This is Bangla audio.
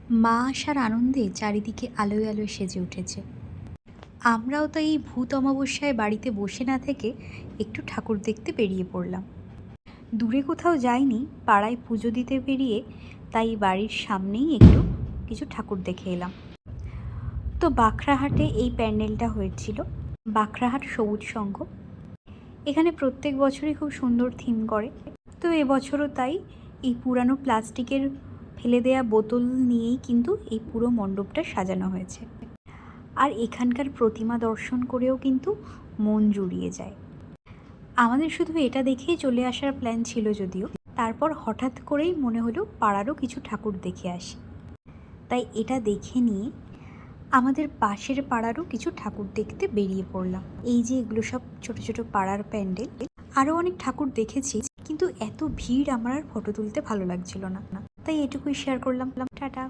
মা আসার আনন্দে চারিদিকে আলোয় আলোয় সেজে উঠেছে। আমরাও তো এই ভূত অমাবস্যায় বাড়িতে বসে না থেকে একটু ঠাকুর দেখতে বেরিয়ে পড়লাম। দূরে কোথাও যাইনি, পাড়ায় পুজো দিতে বেরিয়ে তাই বাড়ির সামনেই একটু কিছু ঠাকুর দেখে এলাম। তো বাখরাহাটে এই প্যান্ডেলটা হয়েছিল, বাখরাহাট সবুজ সংঘ। এখানে প্রত্যেক বছরই খুব সুন্দর থিম করে। তো এবছরও তাই এই পুরানো প্লাস্টিকের ফেলে দেয়া বোতল নিয়েই কিন্তু এই পুরো মণ্ডপটা সাজানো হয়েছে। আর এখানকার প্রতিমা দর্শন করেও কিন্তু মন জুড়িয়ে যায়। আমাদের শুধু এটা দেখেই চলে আসার প্ল্যান ছিল যদিও, তারপর হঠাৎ করেই মনে হলো পাড়ারও কিছু ঠাকুর দেখে আসি। তাই এটা দেখে নিয়ে আমাদের পাশের পাড়ারও কিছু ঠাকুর দেখতে বেরিয়ে পড়লাম। এই যে এগুলো সব ছোট ছোট পাড়ার প্যান্ডেল। আরও অনেক ঠাকুর দেখেছি, কিন্তু এত ভিড় আমার আর ফটো তুলতে ভালো লাগছিল না, তাই এটুকুই শেয়ার করলাম। টাটা।